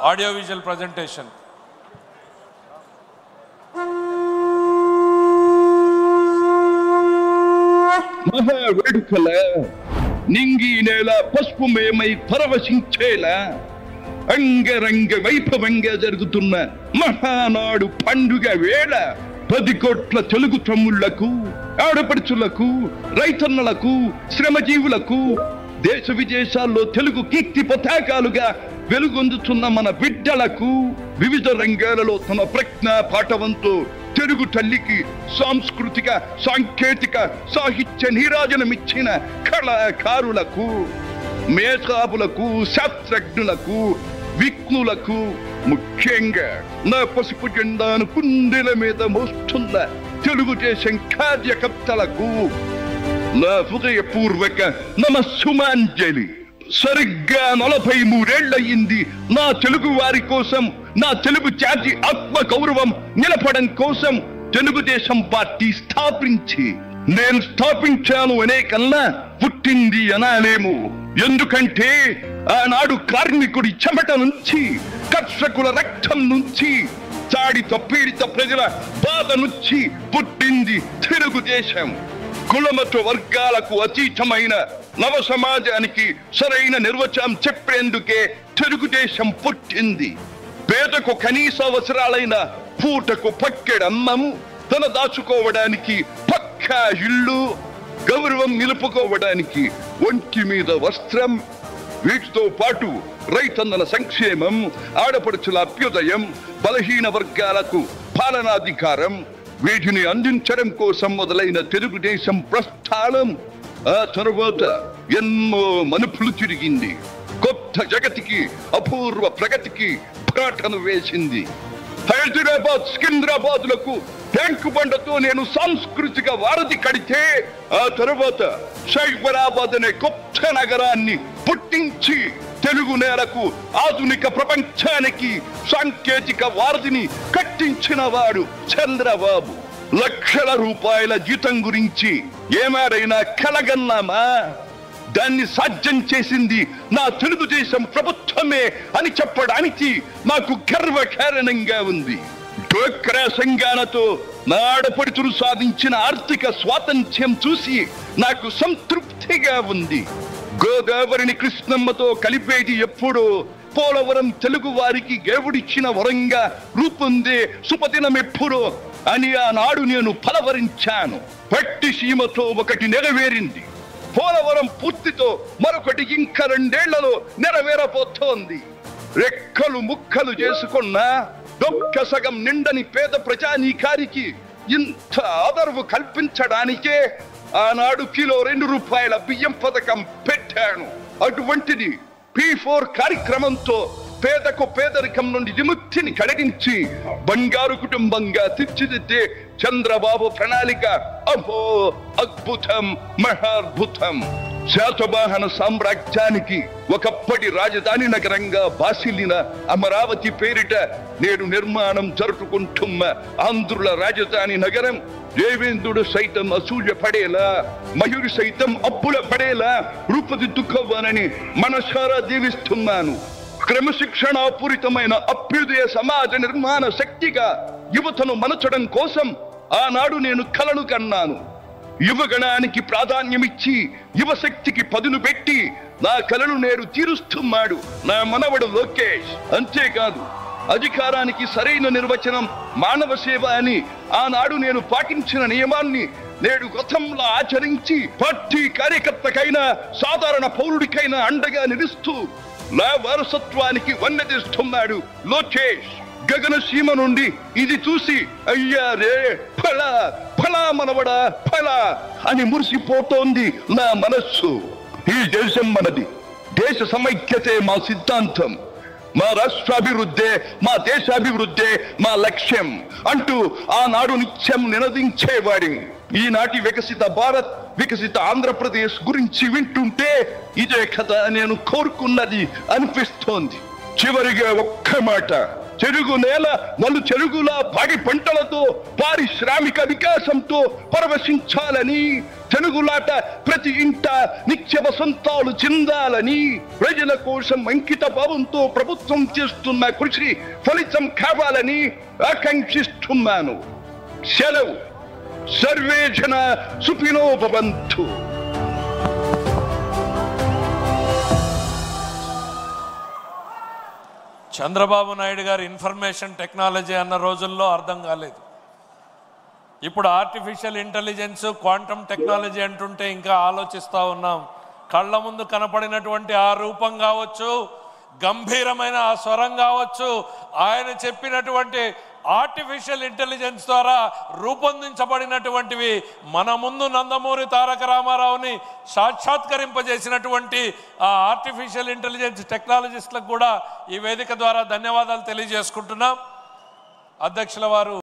audio-visual presentation. మహావేడుకల నింగి నేల పసుపుమయమై పరవశించేలా అంగరంగ వైభవంగా జరుగుతున్న మహానాడు పండుగ వేళ 10 కోట్ల తెలుగు తమ్ముళ్లకు, ఆడపడుచులకు, రైతన్నలకు, శ్రమజీవులకు, దేశ విదేశాల్లో తెలుగు కీర్తి పతాకాలుగా వెలుగొందుతున్న మన బిడ్డలకు వివిధ రంగాలలో తమ ప్రజ్ఞ పాఠవంతో తెలుగు తల్లికి సాంస్కృతిక, సాంకేతిక, సాహిత్య నీరాజనమిచ్చిన కళాకారులకు, మేధావులకు, శాస్త్రజ్ఞులకు, విఘ్నులకు, ముఖ్యంగా నా పసుపు జెండాను కుండెల మీద మోస్తున్న తెలుగుదేశం కార్యకర్తలకు నా హృదయపూర్వక నమస్సుమాంజలి. సరిగ్గా 43 ఏళ్లయింది నా తెలుగు వారి కోసం, నా తెలుగు జాతి ఆత్మ గౌరవం నిలపడం కోసం తెలుగుదేశం పార్టీ స్థాపించి. నేను స్థాపించాను అనే కన్నా పుట్టింది అనాలేము. ఎందుకంటే ఆనాడు కార్మికుడి చెమట నుంచి, కర్షకుల రక్తం నుంచి, చాడిత పీడిత ప్రజల బాధ నుంచి పుట్టింది తెలుగుదేశం. కులమత వర్గాలకు అతీతమైన నవ సమాజానికి సరైన నిర్వచనం చెప్పేందుకే తెలుగుదేశం పుట్టింది. పేదకు కనీస అవసరాలైన పూటకు పక్కెడన్నము, తన దాచుకోవడానికి పక్కా ఇల్లు, గౌరవం నిలుపుకోవడానికి ఒంటి మీద వస్త్రం, వీటితో పాటు రైతన్నల సంక్షేమం, ఆడపడుచుల అభ్యుదయం, బలహీన వర్గాలకు పాలనాధికారం, వీటిని అందించడం కోసం మొదలైన తెలుగుదేశం ప్రస్థానం ఆ తరువాత ఎన్నో మలుపులు తిరిగింది. కొత్త జగతికి, అపూర్వ ప్రగతికి పాటను వేసింది. హైదరాబాద్, సికింద్రాబాద్లకు ట్యాంకు బండతో నేను సాంస్కృతిక వారధి కడితే, ఆ తరువాత సైబరాబాద్ అనే కొత్త నగరాన్ని పుట్టించి తెలుగు నేలకు, ఆధునిక ప్రపంచానికి సాంకేతిక వారధిని కట్టించిన వాడు చంద్రబాబు. లక్షల రూపాయల జీతం గురించి ఏమారైనా కలగన్నామా? దాన్ని సాధ్యం చేసింది నా తెలుగుదేశం ప్రభుత్వమే అని చెప్పడానికి నాకు గర్వకారణంగా ఉంది. డ్వాక్రా సంఘాలతో నా ఆడపడుచులు సాధించిన ఆర్థిక స్వాతంత్ర్యం చూసి నాకు సంతృప్తిగా ఉంది. గోదావరిని కృష్ణమ్మతో కలిపేది ఎప్పుడో పోలవరం తెలుగు వారికి దేవుడిచ్చిన వరంగా రూపొందే శుభదినం ఎప్పుడో అని ఆనాడు నేను పలవరించాను. పట్టి సీమతో ఒకటి నెరవేరింది. పోలవరం పూర్తితో మరొకటి ఇంకా 2 ఏళ్లలో నెరవేరబోతోంది. రెక్కలు ముక్కలు చేసుకున్న దొక్క సగం నిండని పేద ప్రజానీకారికి ఇంత ఆదరవు కల్పించడానికే ఆనాడు కిలో 2 రూపాయల బియ్యం పథకం పెట్టాను. అటువంటిది P4 కార్యక్రమంతో పేదకు పేదరికం నుండి విముక్తిని కలిగించి బంగారు కుటుంబంగా తీర్చిదిద్దే చంద్రబాబు ప్రణాళిక అహో అద్భుతం, మహాద్భుతం. శాతవాహన సామ్రాజ్యానికి ఒకప్పటి రాజధాని నగరంగా బాసిల్లిన అమరావతి పేరిట నేడు నిర్మాణం జరుపుకుంటున్న ఆంధ్రుల రాజధాని నగరం దేవేంద్రుడు సైతం అసూయ పడేలా, మయూరి సైతం అప్పుల పడేలా రూపుదిద్దుకోవాలని మనసారా దీవిస్తున్నాను. క్రమశిక్షణాపూరితమైన అభ్యుదయ సమాజ నిర్మాణ శక్తిగా యువతను మలచడం కోసం ఆనాడు నేను కలను కన్నాను. యువగణానికి ప్రాధాన్యమిచ్చి యువశక్తికి పదును పెట్టి నా కలను నేడు తీరుస్తున్నాడు నా మనవడు లోకేష్. అంతేకాదు, అధికారానికి సరైన నిర్వచనం మానవ సేవ అని ఆనాడు నేను పాటించిన నియమాన్ని నేడు గతంలో ఆచరించి పార్టీ కార్యకర్తకైనా సాధారణ పౌరుడికైనా అండగా నిలుస్తూ నా వారసత్వానికి వన్నెదిస్తున్నాడు లోకేష్. గగనసీమ నుండి ఇది చూసి అయ్యారే ఫలా ఫలా మనవడా ఫలా అని మురిసిపోతోంది నా మనస్సు. ఈ దేశం మనది, దేశ సమైక్యతే మా సిద్ధాంతం, మా రాష్ట్రాభివృద్ధే మా దేశాభివృద్ధే మా లక్ష్యం అంటూ ఆనాడు నిత్యం నినదించేవాడి. ఈనాటి వికసిత భారత్, వికసిత ఆంధ్రప్రదేశ్ గురించి వింటుంటే ఇదే కదా నేను కోరుకున్నది అనిపిస్తోంది. చివరిగా ఒక్క మాట, చెరుగు నేల నలు చెరుగులా పాడి పంటలతో పారిశ్రామిక వికాసంతో పరవశించాలని తెలుగులాట ప్రతి ఇంట నిత్య వసంతాలు చెందాలని ప్రజల కోసం అంకిత భావంతో ప్రభుత్వం చేస్తున్న కృషి ఫలితం కావాలని ఆకాంక్షిస్తున్నాను. సెలవు. సర్వే జన సుఖినో భవంతు. చంద్రబాబు నాయుడు గారు ఇన్ఫర్మేషన్ టెక్నాలజీ అన్న రోజుల్లో అర్థం కాలేదు. ఇప్పుడు ఆర్టిఫిషియల్ ఇంటెలిజెన్స్, క్వాంటమ్ టెక్నాలజీ అంటుంటే ఇంకా ఆలోచిస్తూ ఉన్నాం. కళ్ళ ముందు కనపడినటువంటి ఆ రూపం కావచ్చు, గంభీరమైన ఆ స్వరం కావచ్చు, ఆయన చెప్పినటువంటి ఆర్టిఫిషియల్ ఇంటెలిజెన్స్ ద్వారా రూపొందించబడినటువంటివి మన ముందు నందమూరి తారక రామారావుని సాక్షాత్కరింపజేసినటువంటి ఆ ఆర్టిఫిషియల్ ఇంటెలిజెన్స్ టెక్నాలజిస్టులకు కూడా ఈ వేదిక ద్వారా ధన్యవాదాలు తెలియజేసుకుంటున్నాం. అధ్యక్షుల వారు